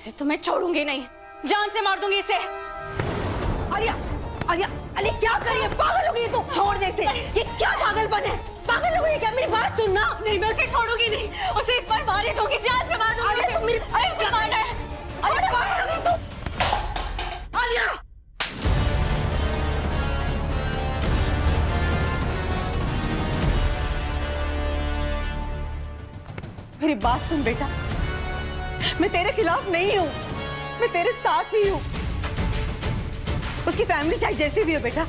इसे तो मैं छोड़ूंगी नहीं, जान से मार दूंगी इसे। आलिया, आलिया, अली क्या कर रही है? पागल हो गई तू? छोड़ दे इसे। ये क्या पागलपन है? पागल हो गई क्या? मेरी बात सुनना। नहीं, मैं उसे छोड़ूंगी नहीं, उसे इस बार मार ही दूंगी, जान से मार दूंगी। अरे तुम मेरी अरे मारना है। अरे पागल हो गई तू? आलिया, मेरी बात सुन बेटा, मैं तेरे खिलाफ नहीं हूँ, मैं तेरे साथ ही हूँ। उसकी फैमिली चाहे जैसी भी हो बेटा,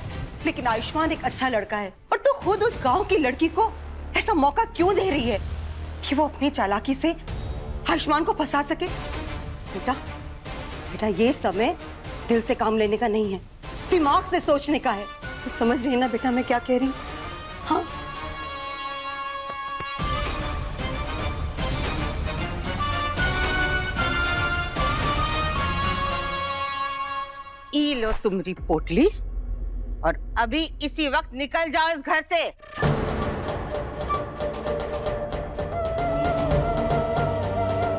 लेकिन आयुष्मान एक अच्छा लड़का है। और तू खुद उस गांव की लड़की को ऐसा मौका क्यों दे रही है कि वो अपनी चालाकी से आयुष्मान को फंसा सके? बेटा, बेटा ये समय दिल से काम लेने का नहीं है, दिमाग से सोचने का है। तू समझ रही है ना बेटा मैं क्या कह रही हूँ? हाँ, ई लो तुम्हारी पोटली और अभी इसी वक्त निकल जाओ इस घर से।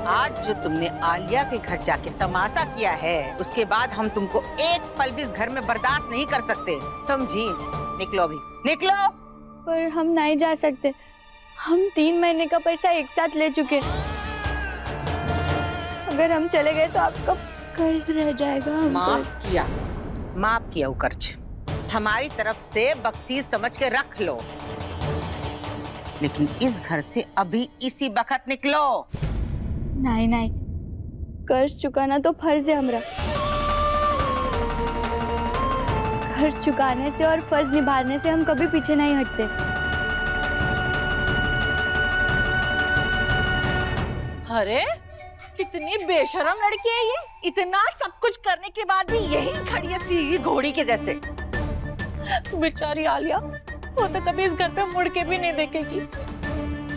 आज जो तुमने आलिया के घर जाके तमाशा किया है, उसके बाद हम तुमको एक पल भी इस घर में बर्दाश्त नहीं कर सकते, समझी? निकलो अभी, निकलो। पर हम नहीं जा सकते, हम 3 महीने का पैसा एक साथ ले चुके। अगर हम चले गए तो आपका कर्ज रह जाएगा। माफ किया वो कर्ज, हमारी तरफ से बख्शीश समझ के रख लो, लेकिन इस घर से अभी इसी वक्त निकलो। नहीं नहीं, कर्ज चुकाना तो फर्ज है हमरा। कर्ज चुकाने से और फर्ज निभाने से हम कभी पीछे नहीं हटते। अरे कितनी बेशरम लड़की है ये, इतना सब कुछ करने के बाद भी यही खड़ी है सीधी घोड़ी के जैसे। बेचारी आलिया, वो तो कभी इस घर पे मुड़ के भी नहीं देखेगी।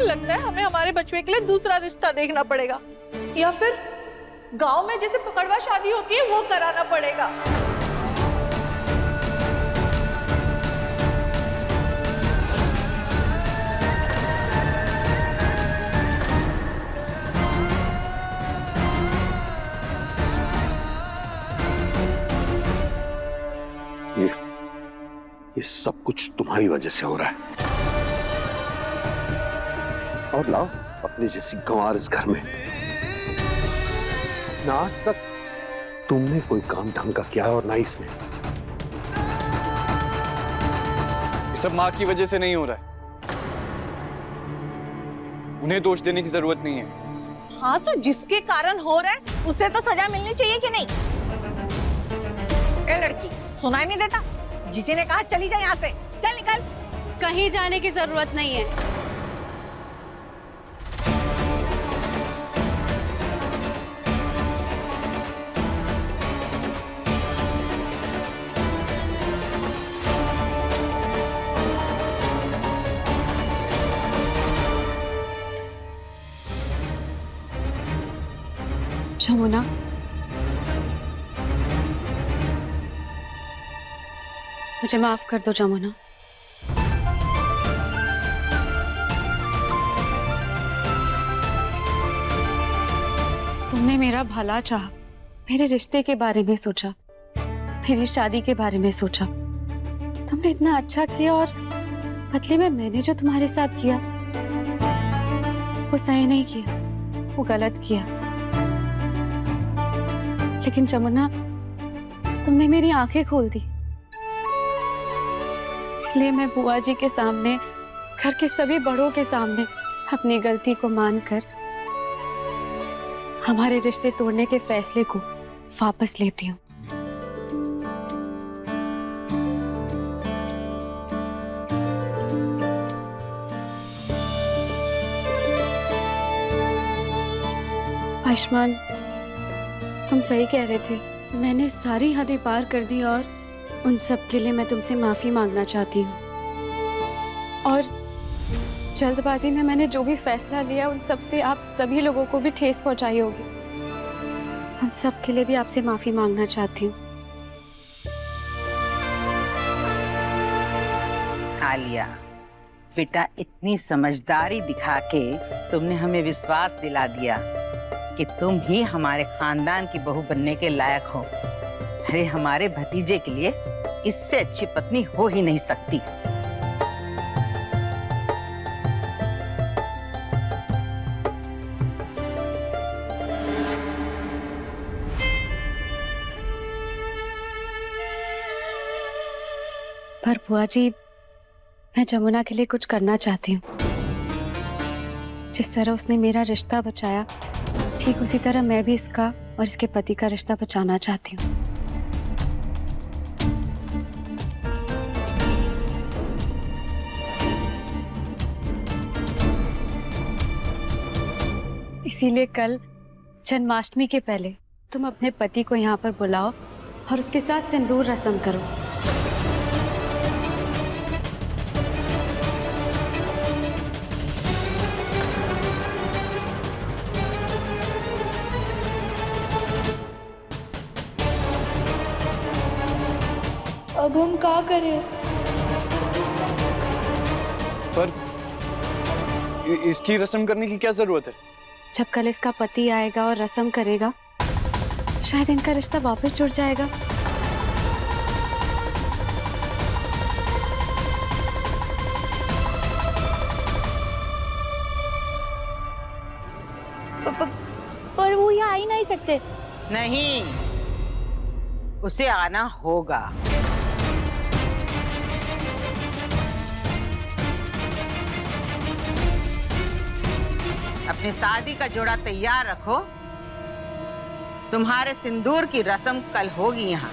लगता है हमें हमारे बचवे के लिए दूसरा रिश्ता देखना पड़ेगा, या फिर गांव में जैसे पकड़वा शादी होती है वो कराना पड़ेगा। ये सब कुछ तुम्हारी वजह से हो रहा है। और लाओ अपनी जैसी गंवार इस घर में। ना आज तक तुमने कोई काम ढंग का किया और ना इसने। ये सब माँ की वजह से नहीं हो रहा है, उन्हें दोष देने की जरूरत नहीं है। हाँ तो जिसके कारण हो रहा है उसे तो सजा मिलनी चाहिए कि नहीं? ए लड़की, सुनाई नहीं देता? जीजी ने कहा चली जा यहाँ से, चल निकल। कहीं जाने की जरूरत नहीं है। जमुना, मुझे माफ कर दो जमुना। तुमने मेरा भला चाहा, मेरे रिश्ते के बारे में सोचा, मेरी शादी के बारे में सोचा। तुमने इतना अच्छा किया और बदले में मैंने जो तुम्हारे साथ किया वो सही नहीं किया, वो गलत किया। लेकिन जमुना, तुमने मेरी आंखें खोल दी, इसलिए मैं बुआ जी के सामने, घर के सभी बड़ों के सामने अपनी गलती को मानकर हमारे रिश्ते तोड़ने के फैसले को वापस लेती हूँ। आयुष्मान, तुम सही कह रहे थे, मैंने सारी हदें पार कर दी और उन सब के लिए मैं तुमसे माफी मांगना चाहती हूँ। और जल्दबाजी में मैंने जो भी फैसला लिया उन सब से आप सभी लोगों को भी ठेस पहुंचाई होगी। उन सब के लिए भी आपसे माफी मांगना चाहती हूँ। आलिया बेटा, इतनी समझदारी दिखा के तुमने हमें विश्वास दिला दिया कि तुम ही हमारे खानदान की बहू बनने के लायक हो। अरे हमारे भतीजे के लिए इससे अच्छी पत्नी हो ही नहीं सकती। पर बुआ जी, मैं जमुना के लिए कुछ करना चाहती हूँ। जिस तरह उसने मेरा रिश्ता बचाया, ठीक उसी तरह मैं भी इसका और इसके पति का रिश्ता बचाना चाहती हूँ। इसीलिए कल जन्माष्टमी के पहले तुम अपने पति को यहाँ पर बुलाओ और उसके साथ सिंदूर रस्म करो। अब हम क्या करें? पर इसकी रस्म करने की क्या जरूरत है? जब कल इसका पति आएगा और रस्म करेगा तो शायद इनका रिश्ता वापस जुड़ जाएगा। पर वो यहाँ आ ही नहीं सकते। नहीं, उसे आना होगा। अपनी शादी का जोड़ा तैयार रखो। तुम्हारे सिंदूर की रस्म कल होगी यहाँ।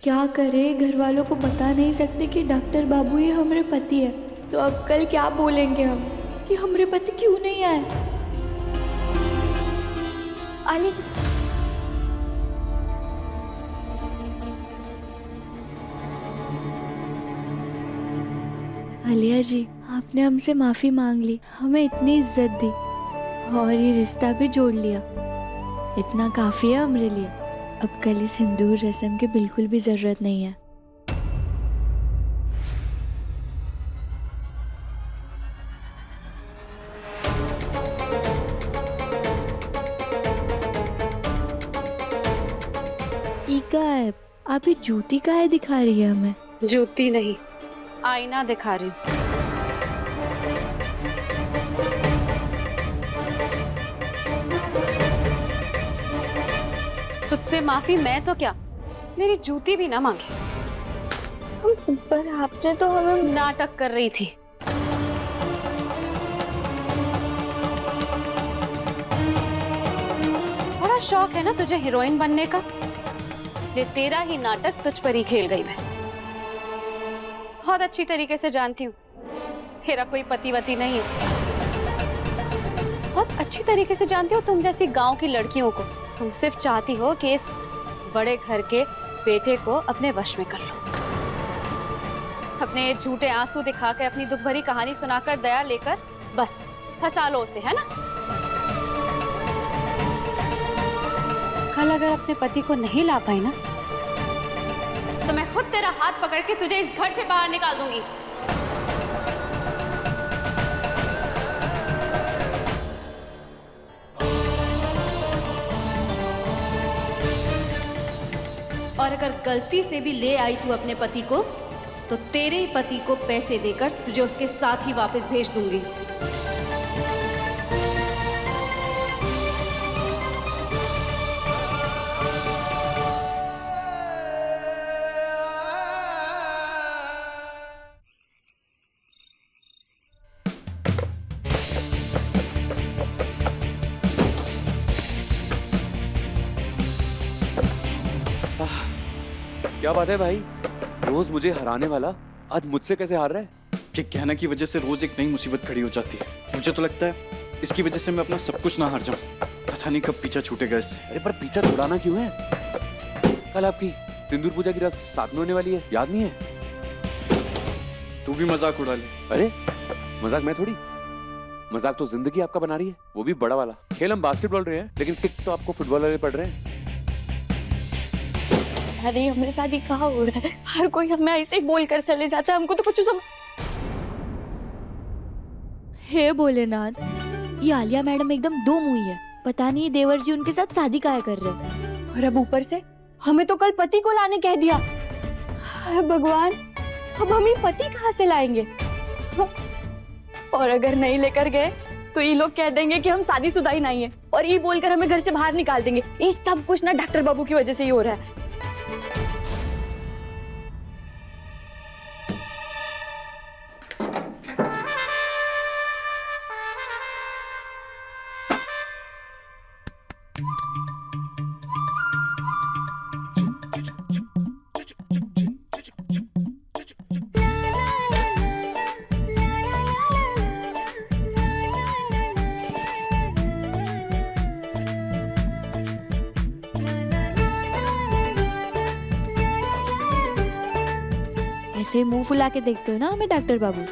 क्या करे, घर वालों को बता नहीं सकते कि डॉक्टर बाबू ये हमारे पति है। तो अब कल क्या बोलेंगे हम कि हमारे पति क्यों नहीं आए? आलिया जी, आलिया जी, आपने हमसे माफी मांग ली, हमें इतनी इज्जत दी और ये रिश्ता भी जोड़ लिया। इतना काफी है हमारे लिए। अब कल इस सिंदूर रस्म की बिल्कुल भी जरूरत नहीं है। ईका है, आप ये जूती काहे दिखा रही है हमें? जूती नहीं, आईना दिखा रही हूँ। तुझसे माफी मैं तो क्या, मेरी जूती भी ना मांगे। पर आपने तो हमें नाटक कर रही थी। बड़ा शौक है ना तुझे हीरोइन बनने का, इसलिए तेरा ही नाटक तुझ पर ही खेल गई मैं। बहुत अच्छी तरीके से जानती हूँ तेरा कोई पतिवती नहीं है। बहुत अच्छी तरीके से जानती हूँ तुम जैसी गांव की लड़कियों को। तुम सिर्फ चाहती हो कि इस बड़े घर के बेटे को अपने वश में कर लो, अपने झूठे आंसू दिखाकर, अपनी दुख भरी कहानी सुनाकर, दया लेकर बस फंसा लो उसे, है ना? कल अगर अपने पति को नहीं ला पाई ना, तो मैं खुद तेरा हाथ पकड़ के तुझे इस घर से बाहर निकाल दूंगी। और अगर गलती से भी ले आई तू अपने पति को, तो तेरे ही पति को पैसे देकर तुझे उसके साथ ही वापस भेज दूंगी। क्या बात है भाई, रोज मुझे हराने वाला आज मुझसे कैसे हार रहा है? कि कहना की वजह से रोज एक नई मुसीबत खड़ी हो जाती है। मुझे तो लगता है इसकी वजह से मैं अपना सब कुछ ना हार जाऊं। पता नहीं कब पीछा छूटेगा इससे। अरे पर पीछा छुड़ाना क्यों है? कल आपकी सिंदूर पूजा की रस्म साथ में होने वाली है, याद नहीं है? तू भी मजाक उड़ा ले। अरे मजाक मैं थोड़ी, मजाक तो जिंदगी आपका बना रही है, वो भी बड़ा वाला। खेल हम बास्केटबॉल रहे हैं, लेकिन किक तो आपको फुटबॉल वाले पड़ रहे हैं। अरे हमारे साथ ही कहाँ हो रहा है, हर कोई हमें ऐसे ही बोल कर चले जाता है, हमको तो कुछ समझ। हे भोलेनाथ, ये आलिया मैडम एकदम दो मुंही है, पता नहीं देवर जी उनके साथ शादी काहे कर रहे हैं। और अब ऊपर से हमें तो कल पति को लाने कह दिया। हाय भगवान, अब हम ये पति कहाँ से लाएंगे? और अगर नहीं लेकर गए तो ये लोग कह देंगे कि हम शादीशुदा ही नहीं है, और ये बोलकर हमें घर से बाहर निकाल देंगे। ये सब कुछ ना डॉक्टर बाबू की वजह से ही हो रहा है। ऐसे मुंह फुला के देखते हो ना हमें डॉक्टर बाबू।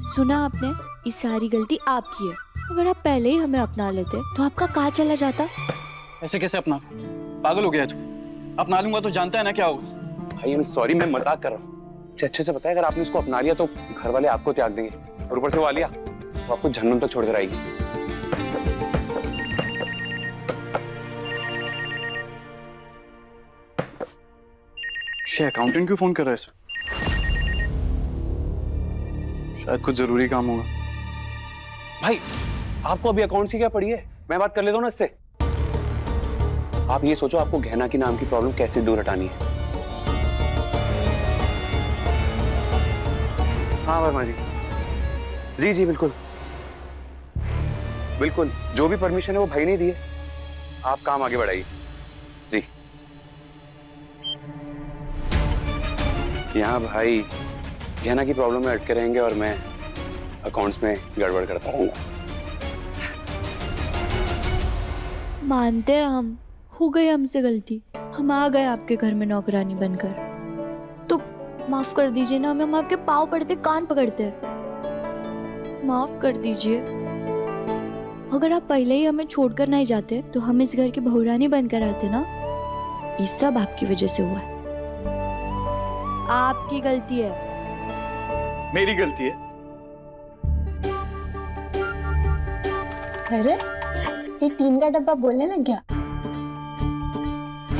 सुना आपने, ये सारी गलती आपकी है। अगर आप पहले ही हमें अपना लेते तो आपका कहाँ चला जाता? ऐसे कैसे अपना? पागल हो गया है तू? अपना लूंगा तो जानता है ना क्या होगा। भाई आई एम सॉरी, मैं मजाक कर रहा हूँ। मुझे अच्छे से पता है अगर आपने उसको अपना लिया तो घर वाले आपको त्याग देंगे, और ऊपर से वो आलिया वो आपको जहन्नुम तक छोड़कर आएगी। अकाउंटेंट क्यों फोन कर रहा है इसे? शायद कुछ जरूरी काम होगा। भाई आपको अभी अकाउंट्स की क्या पड़ी है, मैं बात कर लेता हूँ ना इससे। आप ये सोचो आपको गहना की नाम की प्रॉब्लम कैसे दूर हटानी है। हाँ वर्मा जी, जी जी बिल्कुल बिल्कुल, जो भी परमिशन है वो भाई ने दी है, आप काम आगे बढ़ाइए जी। यहाँ भाई गहना की प्रॉब्लम में अटके रहेंगे और मैं अकाउंट्स में गड़बड़ करता रहूंगा। मानते हैं हम, हो गई हमसे गलती, हम आ गए आपके घर में नौकरानी बनकर, तो माफ कर दीजिए ना, हम आपके पाँव पड़ते कान पकड़ते, माफ कर दीजिए। अगर आप पहले ही हमें छोड़कर नहीं जाते तो हम इस घर की बहुरानी बनकर आते ना। ये सब आपकी वजह से हुआ है, आपकी गलती है। मेरी गलती है? अरे ये टीन का डब्बा बोलने लग गया।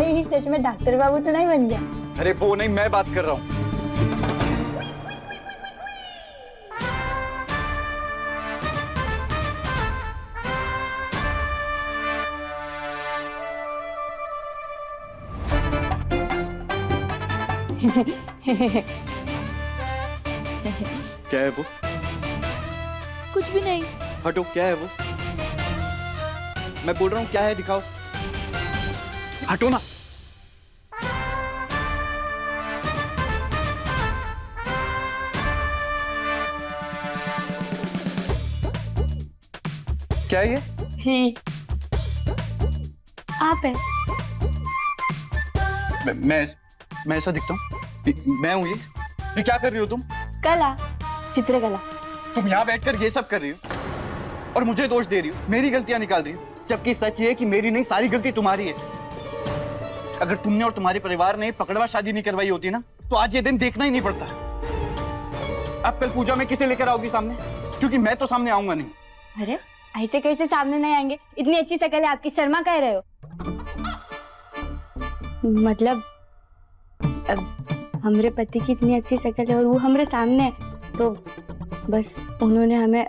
ये सच में डॉक्टर बाबू तो नहीं बन गया? अरे वो नहीं, मैं बात कर रहा हूँ। क्या है वो? कुछ भी नहीं। हटो, क्या है वो? मैं बोल रहा हूँ क्या है, दिखाओ। हटो ना। क्या है ये? आप है? मैं ऐसा दिखता हूँ? मैं हूँ ये क्या कर रही हो तुम? कला, चित्रकला। तुम यहाँ बैठकर ये सब कर रही हो और मुझे दोष दे रही हो, मेरी गलतियां निकाल रही हो, जबकि सच ये है कि मेरी नहीं, सारी गलती तुम्हारी है। अगर तुमने और तुम्हारे परिवार ने पकड़वा शादी नहीं करवाई होती ना, तो आज ये दिन देखना ही नहीं पड़ता। अब कल पूजा में किसे लेकर आओगी सामने? क्योंकि मैं तो सामने आऊंगा नहीं। अरे ऐसे कैसे सामने नहीं आएंगे? इतनी अच्छी शक्ल है आपकी, शर्मा कह रहे हो? मतलब हमरे पति की इतनी अच्छी शक्ल है और वो हमरे सामने है, तो बस उन्होंने हमें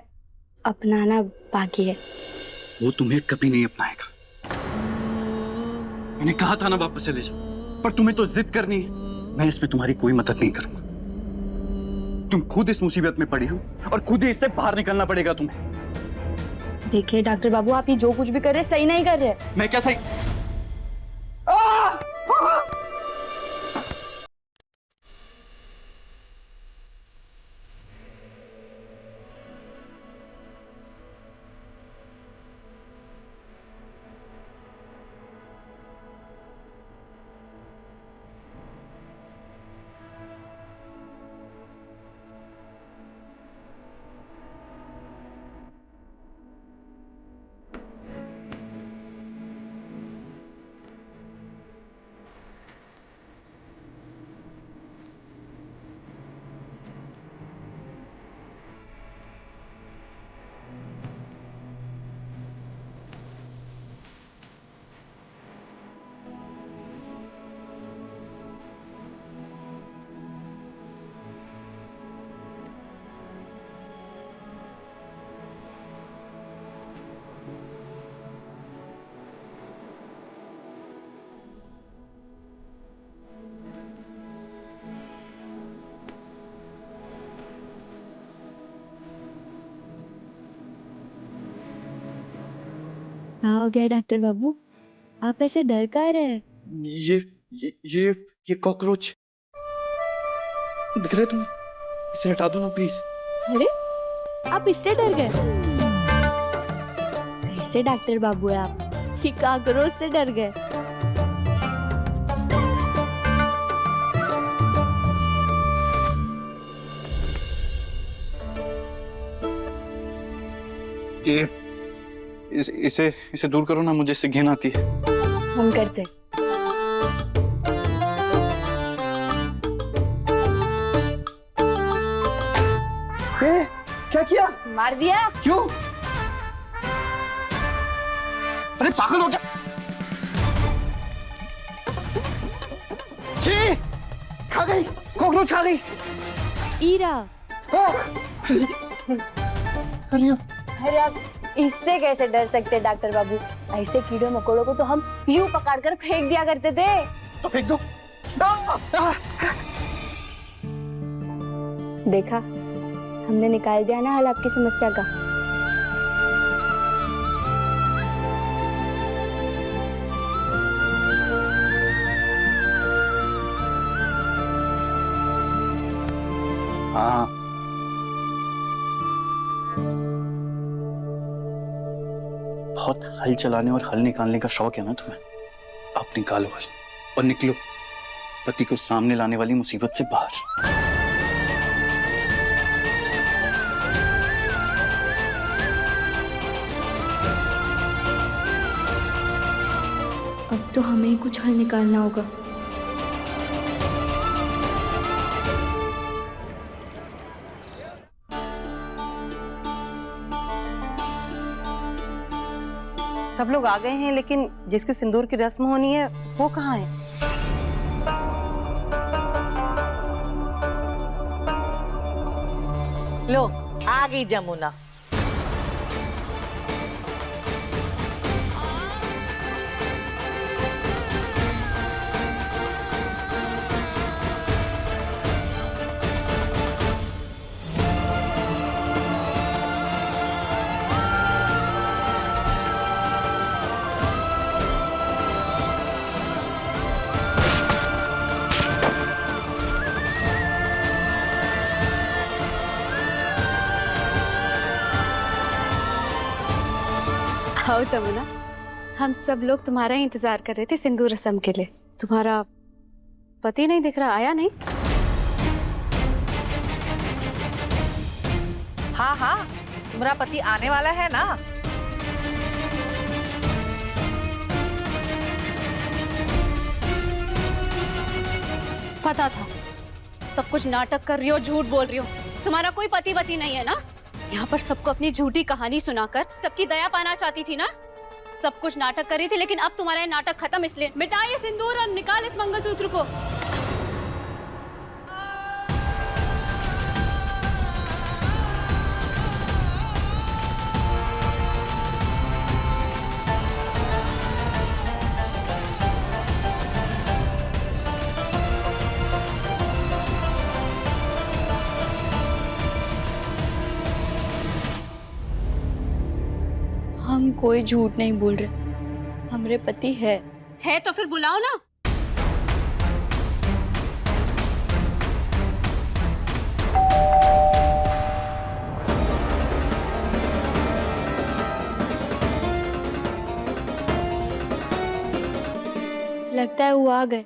अपनाना बाकी है। वो तुम्हें कभी नहीं अपनाएगा। मैंने कहा था ना वापस चले जाओ, पर तुम्हें तो जिद करनी है। मैं इसमें तुम्हारी कोई मदद नहीं करूंगा। तुम खुद इस मुसीबत में पड़ी हो और खुद ही इससे बाहर निकलना पड़ेगा तुम्हें। देखिए डॉक्टर बाबू, आप ये जो कुछ भी कर रहे हैं सही नहीं कर रहे। मैं क्या सही? हाँ हो गया डॉक्टर बाबू, आप ऐसे डर का रहे हैं? ये कॉकरोच दिख रहे तुम? इसे हटा दो ना प्लीज। अरे आप इससे डर गए? कैसे डॉक्टर बाबू है आप, कि काकरोच से डर गए? इसे दूर करो ना, मुझे इससे घिन आती है। हम करते हैं। क्या किया? मार दिया। क्यों? अरे पागल हो क्या? छी! खा गई, कॉकरोच खा गई। ईरा, अरे आप इससे कैसे डर सकते हैं डॉक्टर बाबू? ऐसे कीड़े मकोड़ों को तो हम यूं पकड़कर फेंक दिया करते थे। तो फेंक दो। देखा, हमने निकाल दिया ना हल आपकी समस्या का। हाँ, बहुत हल चलाने और हल निकालने का शौक है ना तुम्हें? आप निकालो हल और निकलो पति को सामने लाने वाली मुसीबत से बाहर। अब तो हमें ही कुछ हल निकालना होगा। सब लोग आ गए हैं, लेकिन जिसके सिंदूर की रस्म होनी है वो कहाँ है? लो आ गई जमुना। आओ जमुना, हम सब लोग तुम्हारा ही इंतजार कर रहे थे सिंदूर रस्म के लिए। तुम्हारा पति नहीं दिख रहा, आया नहीं? हाँ हाँ, तुम्हारा पति आने वाला है ना। पता था, सब कुछ नाटक कर रही हो, झूठ बोल रही हो। तुम्हारा कोई पति वति नहीं है ना? यहाँ पर सबको अपनी झूठी कहानी सुनाकर सबकी दया पाना चाहती थी ना? सब कुछ नाटक कर रही थी, लेकिन अब तुम्हारा ये नाटक खत्म। इसलिए मिटा ये सिंदूर और निकाल इस मंगलसूत्र को। हम कोई झूठ नहीं बोल रहे, हमरे पति है तो फिर बुलाओ ना। लगता है वो आ गए।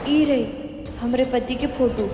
ई रही हमरे पति के फोटो।